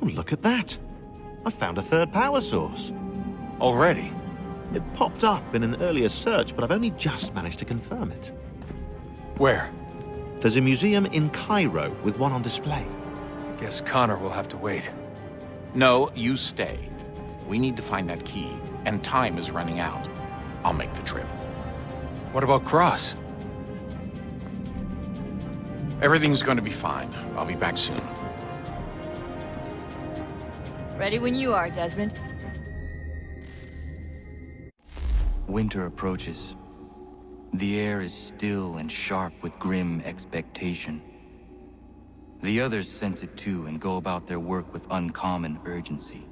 Oh, look at that. I found a third power source. Already? It popped up in an earlier search, but I've only just managed to confirm it. Where? There's a museum in Cairo with one on display. I guess Connor will have to wait. No, you stay. We need to find that key, and time is running out. I'll make the trip. What about Cross? Everything's going to be fine. I'll be back soon. Ready when you are, Desmond. Winter approaches. The air is still and sharp with grim expectation. The others sense it too and go about their work with uncommon urgency.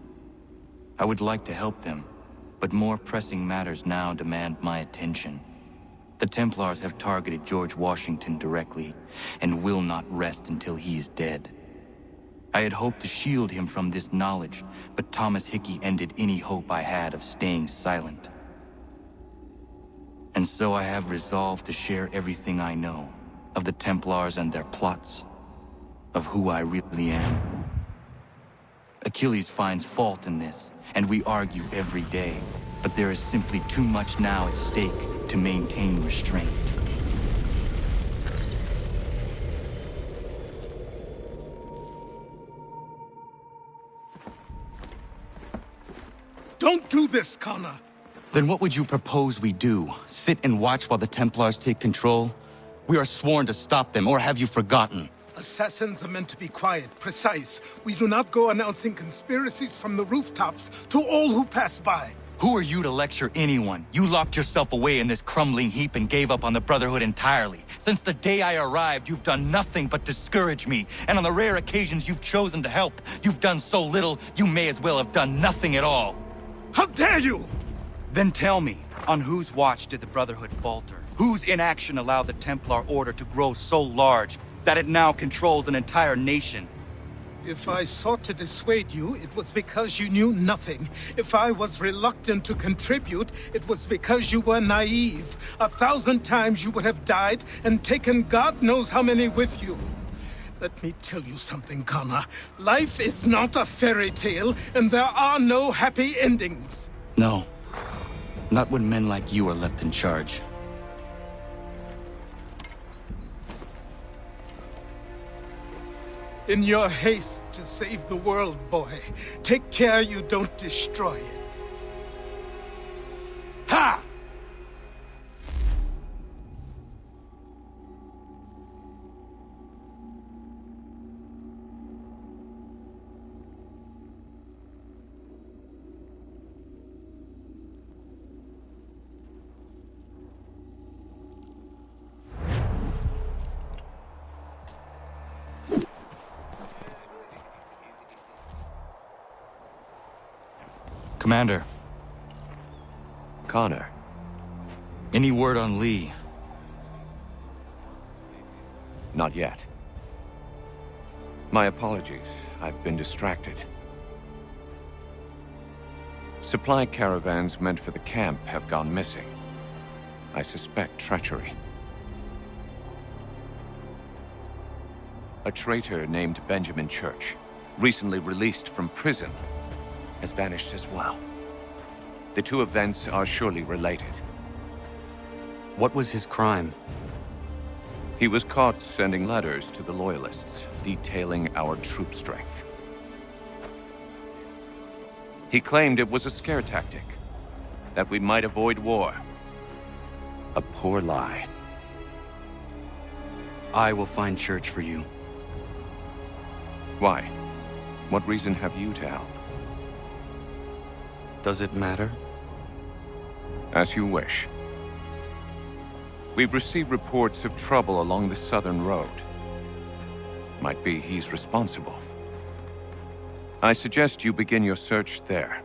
I would like to help them, but more pressing matters now demand my attention. The Templars have targeted George Washington directly, and will not rest until he is dead. I had hoped to shield him from this knowledge, but Thomas Hickey ended any hope I had of staying silent. And so I have resolved to share everything I know of the Templars and their plots, of who I really am. Achilles finds fault in this, and we argue every day, but there is simply too much now at stake to maintain restraint. Don't do this, Connor! Then what would you propose we do? Sit and watch while the Templars take control? We are sworn to stop them, or have you forgotten? Assassins are meant to be quiet, precise. We do not go announcing conspiracies from the rooftops to all who pass by. Who are you to lecture anyone? You locked yourself away in this crumbling heap and gave up on the Brotherhood entirely. Since the day I arrived, you've done nothing but discourage me. And on the rare occasions you've chosen to help, you've done so little, you may as well have done nothing at all. How dare you! Then tell me, on whose watch did the Brotherhood falter? Whose inaction allowed the Templar Order to grow so large that it now controls an entire nation? If I sought to dissuade you, it was because you knew nothing. If I was reluctant to contribute, it was because you were naive. 1,000 times you would have died and taken God knows how many with you. Let me tell you something, Connor. Life is not a fairy tale, and there are no happy endings. No. Not when men like you are left in charge. In your haste to save the world, boy, take care you don't destroy it. Ha! Commander, Connor. any word on Lee? Not yet. My apologies. I've been distracted. Supply caravans meant for the camp have gone missing. I suspect treachery. A traitor named Benjamin Church, recently released from prison, has vanished as well. The two events are surely related. What was his crime? He was caught sending letters to the Loyalists, detailing our troop strength. He claimed it was a scare tactic, that we might avoid war. A poor lie. I will find Church for you. Why? What reason have you to help? Does it matter? As you wish. We've received reports of trouble along the southern road. Might be he's responsible. I suggest you begin your search there.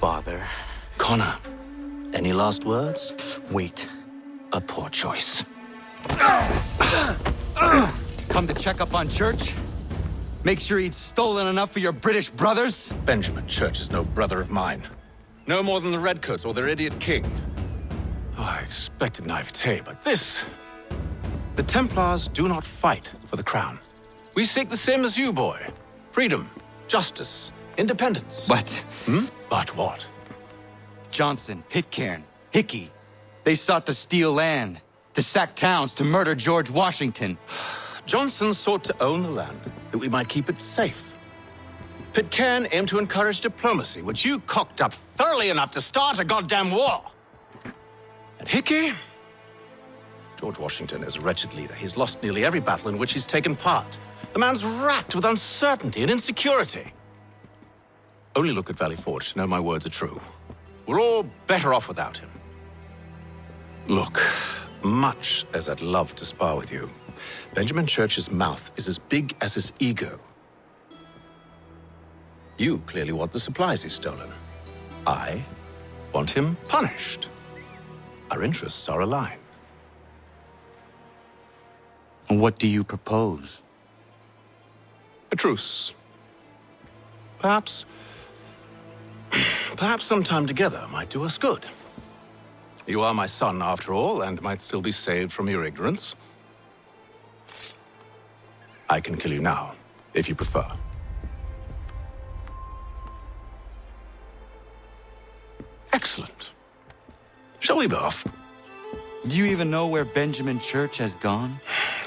father. Connor, any last words? Wait. A poor choice. Come to check up on Church? Make sure he'd stolen enough for your British brothers? Benjamin Church is no brother of mine. No more than the Redcoats or their idiot king. Oh, I expected naivete, but this... The Templars do not fight for the crown. We seek the same as you, boy. Freedom, justice, independence. But But what? Johnson, Pitcairn, Hickey, they sought to steal land, to sack towns, to murder George Washington. Johnson sought to own the land, that we might keep it safe. Pitcairn aimed to encourage diplomacy, which you cocked up thoroughly enough to start a goddamn war. And Hickey? George Washington is a wretched leader. He's lost nearly every battle in which he's taken part. The man's racked with uncertainty and insecurity. Only look at Valley Forge to know my words are true. We're all better off without him. Look, much as I'd love to spar with you, Benjamin Church's mouth is as big as his ego. You clearly want the supplies he's stolen. I want him punished. Our interests are aligned. What do you propose? A truce. Perhaps some time together might do us good. You are my son, after all, and might still be saved from your ignorance. I can kill you now, if you prefer. Excellent. Shall we be off? Do you even know where Benjamin Church has gone?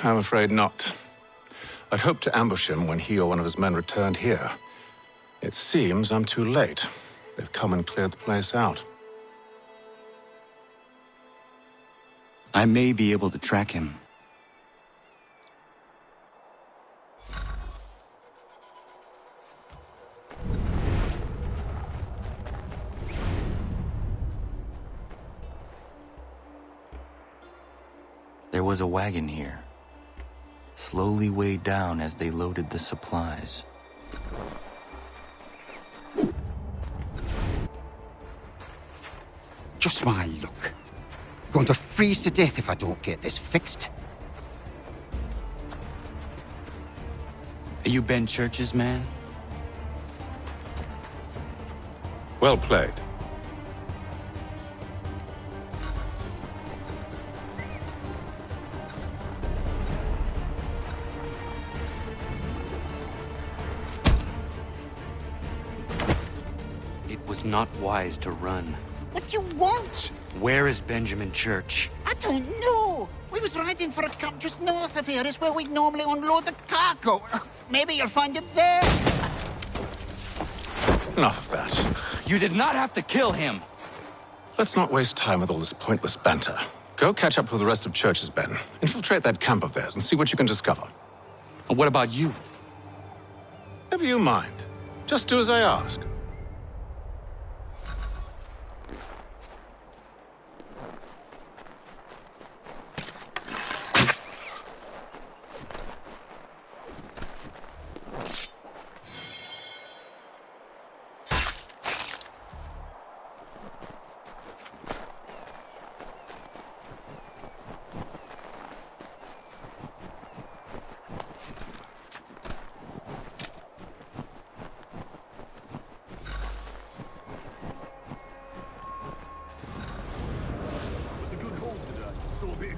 I'm afraid not. I'd hoped to ambush him when he or one of his men returned here. It seems I'm too late. They've come and cleared the place out. I may be able to track him. There was a wagon here, slowly weighed down as they loaded the supplies. Just my luck. Going to freeze to death if I don't get this fixed. Are you Ben Church's man? Well played. It was not wise to run. What do you want? Where is Benjamin Church? I don't know. We was riding for a camp just north of here. It's where we normally unload the cargo. Maybe you'll find it there. Enough of that. You did not have to kill him! Let's not waste time with all this pointless banter. Go catch up with the rest of Church's men. Infiltrate that camp of theirs and see what you can discover. And what about you? Never you mind. Just do as I ask.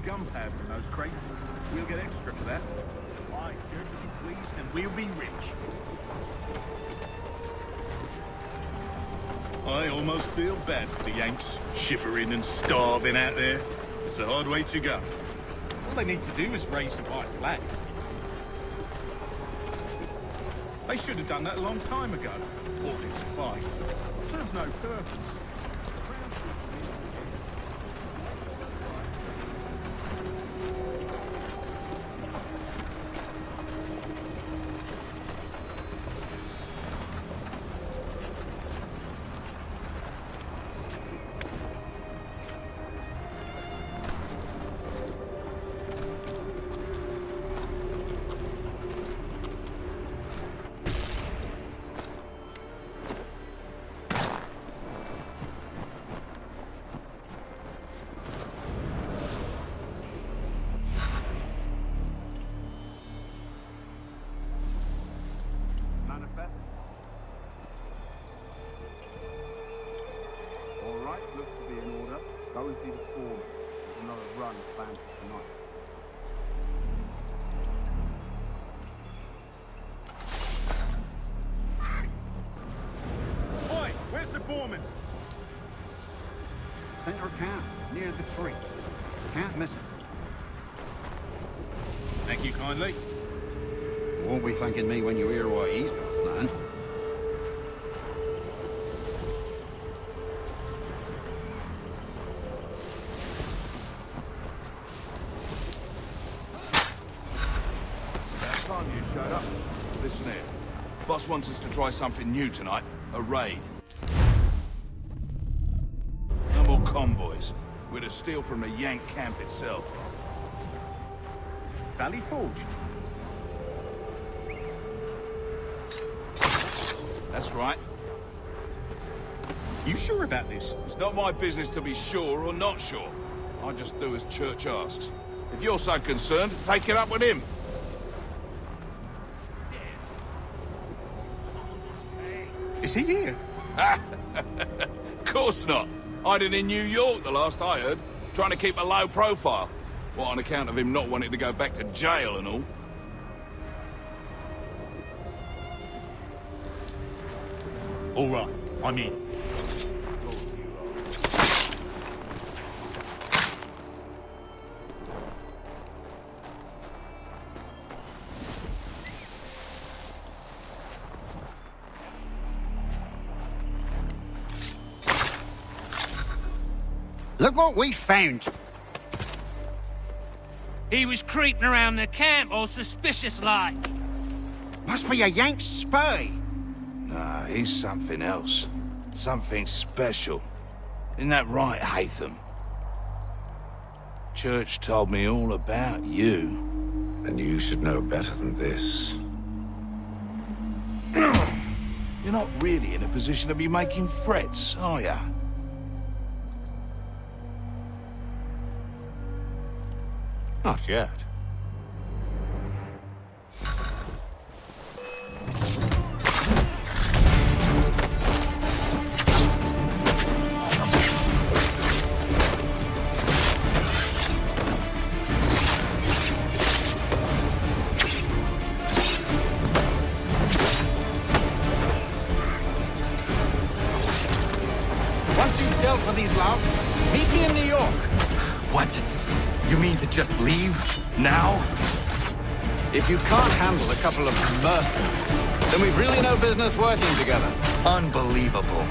Gunpowder in those crates. We'll get extra for that. Aye, you're to be pleased and we'll be rich. I almost feel bad for the Yanks, shivering and starving out there. It's a hard way to go. All they need to do is raise the white flag. They should have done that a long time ago. All this fight. Serves no purpose. looks to be in order. Go and see the foreman. There's another run planned for tonight. Oi, where's the foreman? Center of camp, near the creek. Can't miss it. Thank you kindly. You won't be thanking me when you hear what he's got planned. About time you showed up. Listen here. Boss wants us to try something new tonight. A raid. No more convoys. We're to steal from the Yank camp itself. Valley Forge. That's right. You sure about this? It's not my business to be sure or not sure. I just do as Church asks. If you're so concerned, take it up with him. Is he here? Of course not. Hiding in New York, the last I heard. Trying to keep a low profile. What, on account of him not wanting to go back to jail and all? All right, I'm in. Look what we found. He was creeping around the camp all suspicious-like. Must be a Yank spy. Nah, he's something else. Something special. Isn't that right, Hatham? Church told me all about you. And you should know better than this. You're not really in a position to be making threats, are ya? Not yet. Once you've dealt with these louts, meet me in New York. What? You mean to just leave? Now? If you can't handle a couple of mercenaries, then we've really no business working together. Unbelievable.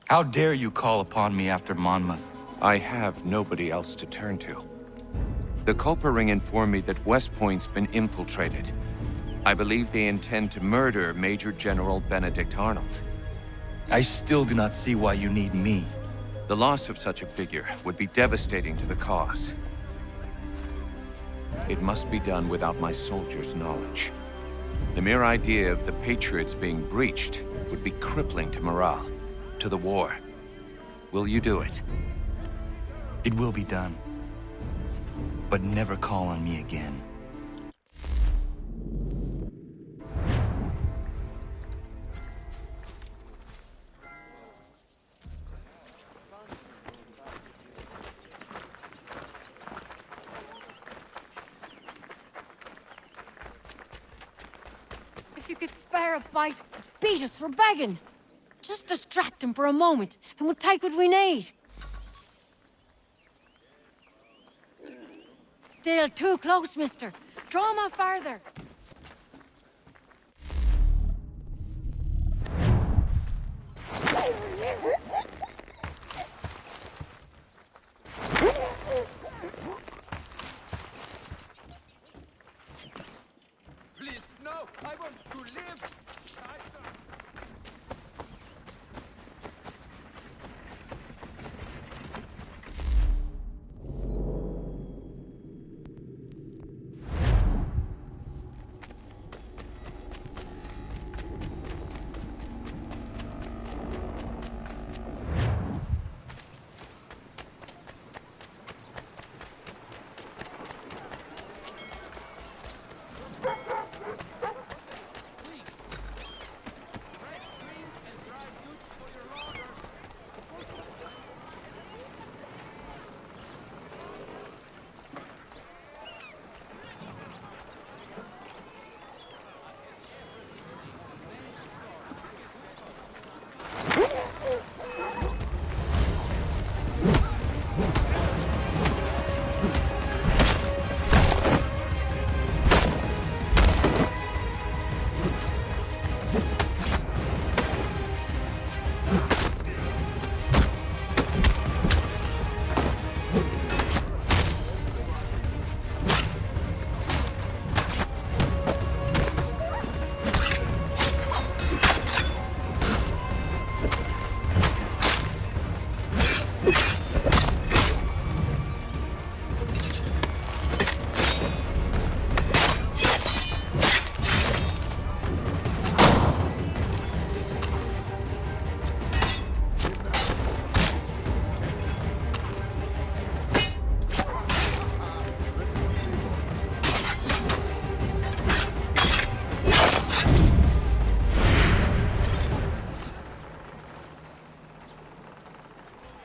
How dare you call upon me after Monmouth? I have nobody else to turn to. The Culper Ring informed me that West Point's been infiltrated. I believe they intend to murder Major General Benedict Arnold. I still do not see why you need me. The loss of such a figure would be devastating to the cause. It must be done without my soldiers' knowledge. The mere idea of the Patriots being breached would be crippling to morale, to the war. Will you do it? It will be done. But never call on me again. If you could spare a fight, beat us for begging. Just distract him for a moment, and we'll take what we need. Still too close, mister. Draw him out farther. Please, no! I want to live!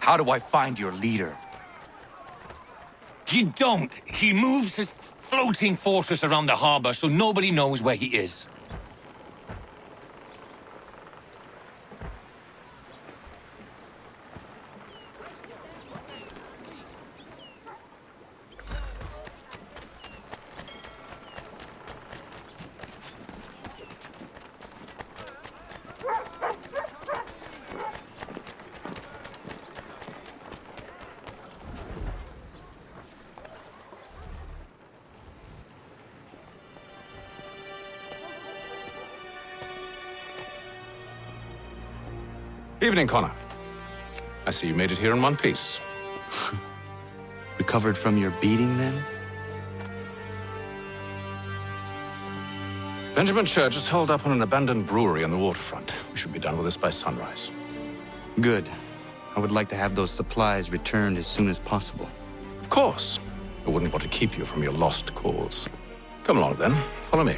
How do I find your leader? You don't. He moves his floating fortress around the harbor so nobody knows where he is. Evening, Connor. I see you made it here in one piece. Recovered from your beating, then? Benjamin Church is holed up on an abandoned brewery on the waterfront. We should be done with this by sunrise. Good. I would like to have those supplies returned as soon as possible. Of course. I wouldn't want to keep you from your lost cause. Come along, then. Follow me.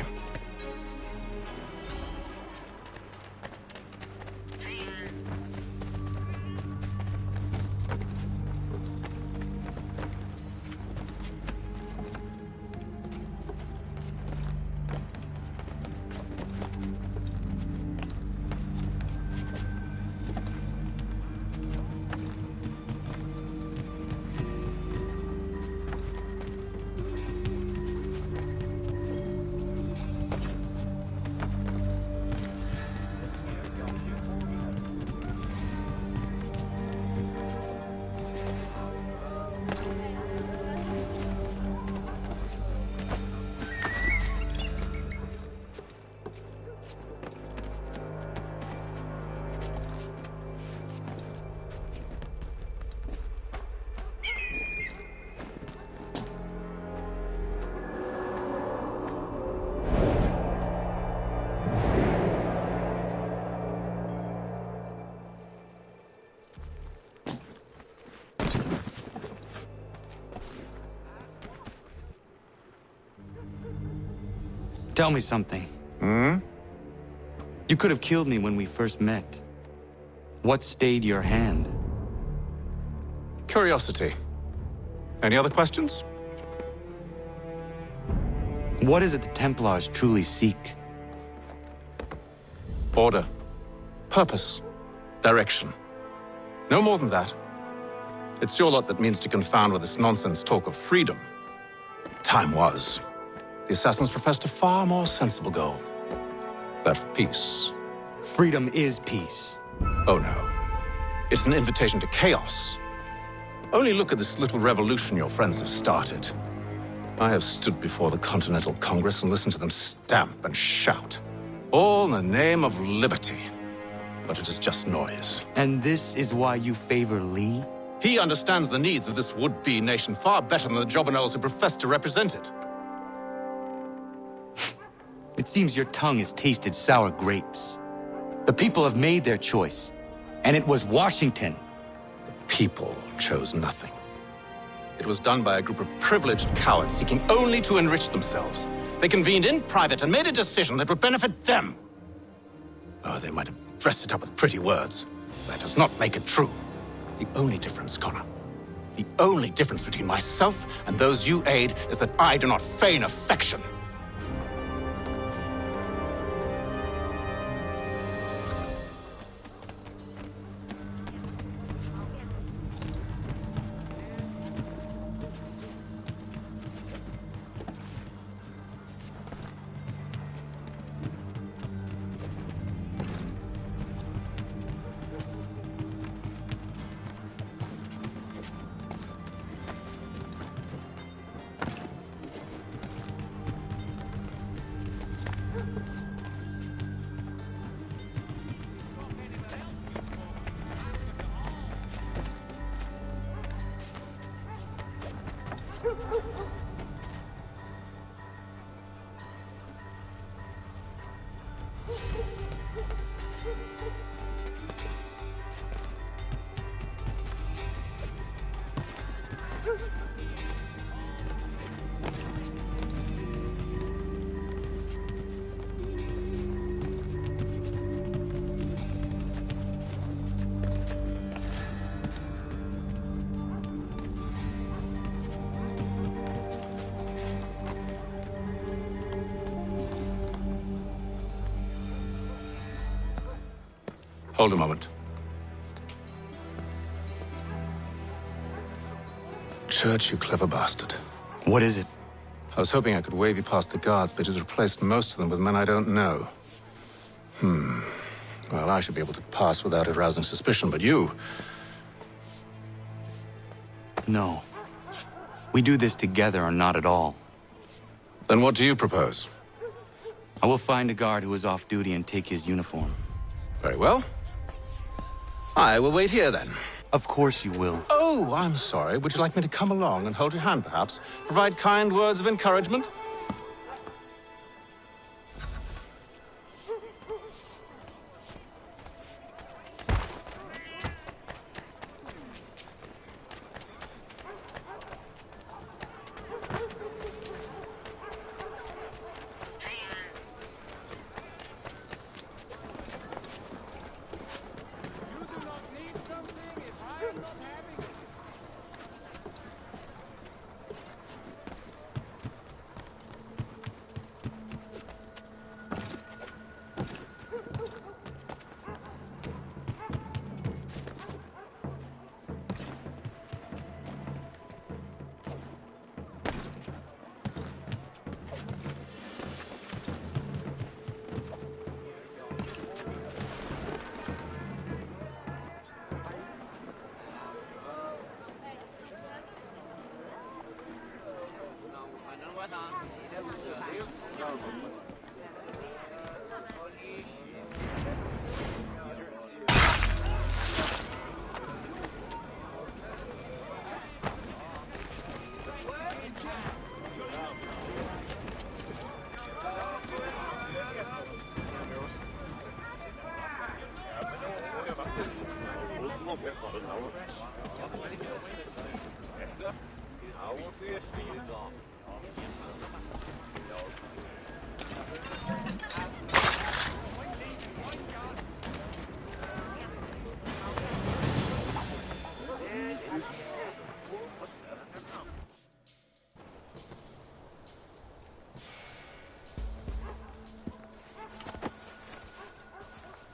Tell me something. Hmm? You could have killed me when we first met. What stayed your hand? Curiosity. Any other questions? What is it the Templars truly seek? Order. Purpose. Direction. No more than that. It's your lot that means to confound with this nonsense talk of freedom. Time was. The Assassins professed a far more sensible goal. That of peace. Freedom is peace. Oh no. It's an invitation to chaos. Only look at this little revolution your friends have started. I have stood before the Continental Congress and listened to them stamp and shout. All in the name of liberty. But it is just noise. And this is why you favor Lee? He understands the needs of this would-be nation far better than the Jobberknolls who profess to represent it. It seems your tongue has tasted sour grapes. The people have made their choice, and it was Washington. The people chose nothing. It was done by a group of privileged cowards seeking only to enrich themselves. They convened in private and made a decision that would benefit them. Oh, they might have dressed it up with pretty words. That does not make it true. The only difference, Connor, the only difference between myself and those you aid is that I do not feign affection. Hold a moment. Church, you clever bastard. What is it? I was hoping I could wave you past the guards, but it has replaced most of them with men I don't know. Well, I should be able to pass without arousing suspicion, but you... No. We do this together or not at all. Then what do you propose? I will find a guard who is off duty and take his uniform. Very well. I will wait here, then. Of course you will. Oh, I'm sorry. Would you like me to come along and hold your hand, perhaps? Provide kind words of encouragement?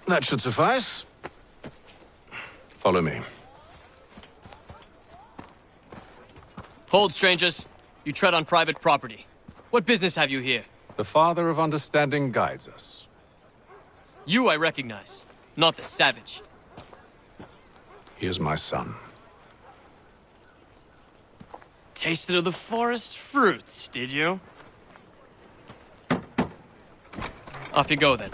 That should suffice. Follow me. Hold, strangers. You tread on private property. What business have you here? The Father of Understanding guides us. You I recognize, not the savage. He is my son. Tasted of the forest fruits, did you? Off you go, then.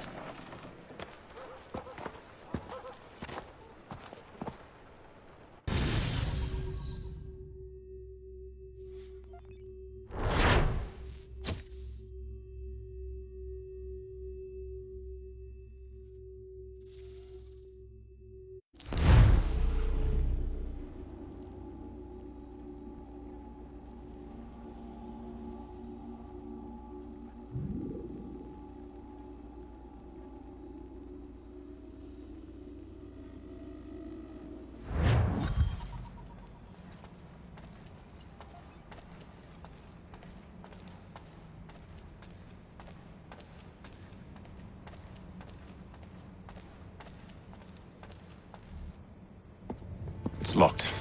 It's locked.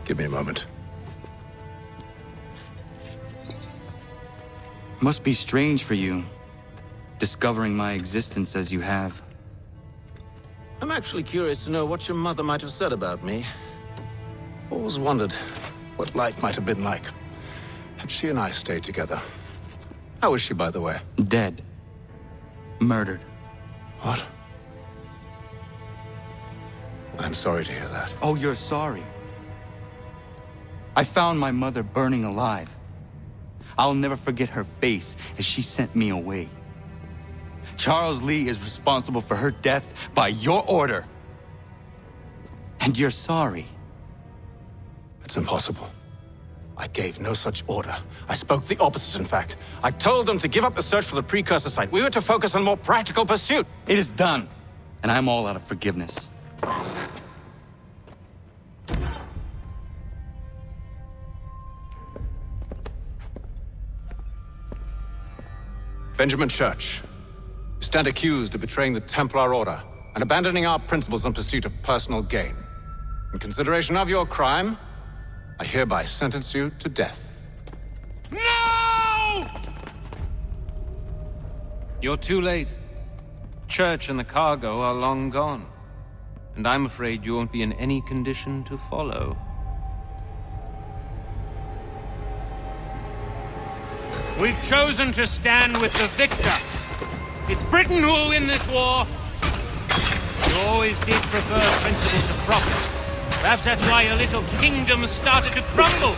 Give me a moment. Must be strange for you, discovering my existence as you have. I'm actually curious to know what your mother might have said about me. Always wondered what life might have been like had she and I stayed together. How is she, by the way? Dead. Murdered. What? I'm sorry to hear that. Oh, you're sorry. I found my mother burning alive. I'll never forget her face as she sent me away. Charles Lee is responsible for her death by your order. And you're sorry. It's impossible. I gave no such order. I spoke the opposite, in fact. I told them to give up the search for the precursor site. We were to focus on a more practical pursuit. It is done, and I'm all out of forgiveness. Benjamin Church, you stand accused of betraying the Templar Order and abandoning our principles in pursuit of personal gain. In consideration of your crime, I hereby sentence you to death. No! You're too late. Church and the cargo are long gone. And I'm afraid you won't be in any condition to follow. We've chosen to stand with the victor. It's Britain who will win this war. You always did prefer principle to profit. Perhaps that's why your little kingdom started to crumble.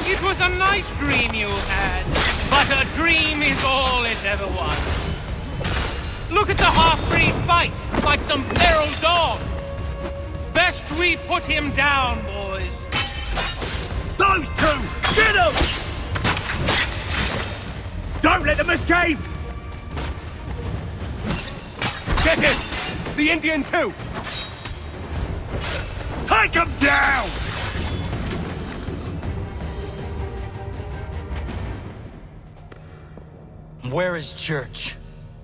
It was a nice dream you had, but a dream is all it ever was. Look at the half-breed fight, like some feral dog. Best we put him down, boys. Those two! Get them! Don't let them escape! Get him! The Indian too! Take him down! Where is Church?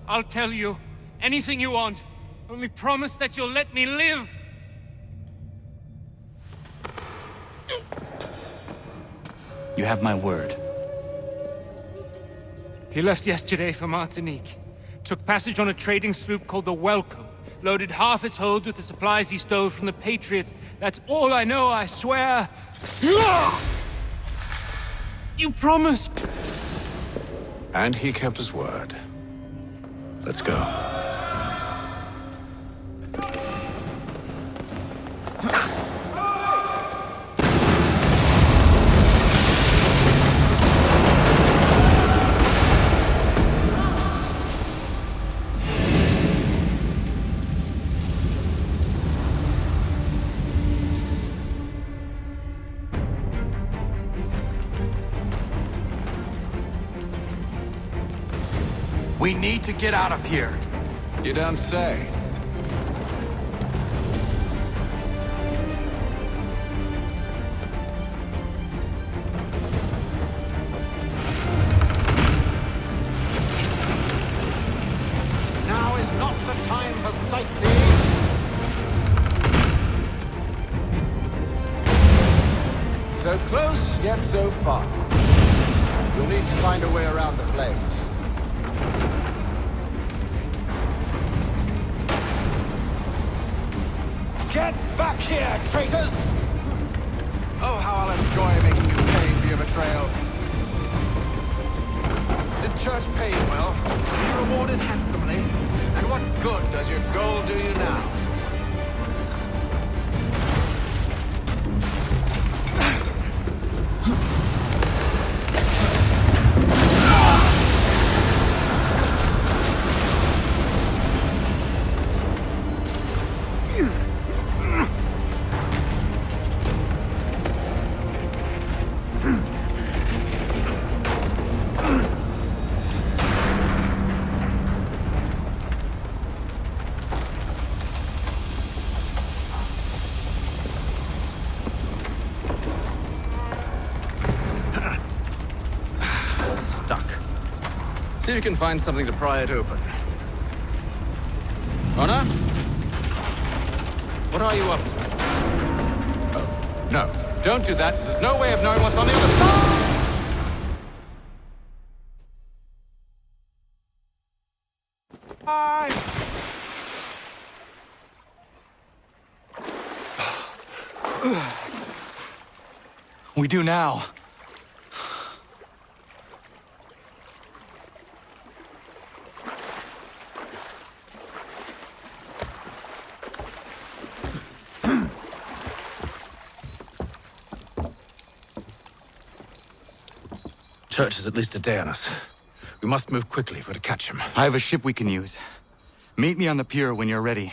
I'll tell you anything you want. Only promise that you'll let me live. You have my word. He left yesterday for Martinique. Took passage on a trading sloop called the Welcome. Loaded half its hold with the supplies he stole from the Patriots. That's all I know, I swear. You promised. And he kept his word. Let's go. We need to get out of here. You don't say. So close, yet so far. You'll need to find a way around the flames. Get back here, traitors! Oh, how I'll enjoy making you pay for your betrayal. Did Church pay you well? Were you rewarded handsomely? And what good does your gold do you now? See if you can find something to pry it open. Honor? What are you up to? Oh, no. Don't do that. There's no way of knowing what's on the other side! We do now. Church is at least a day on us. We must move quickly if we're to catch him. I have a ship we can use. Meet me on the pier when you're ready.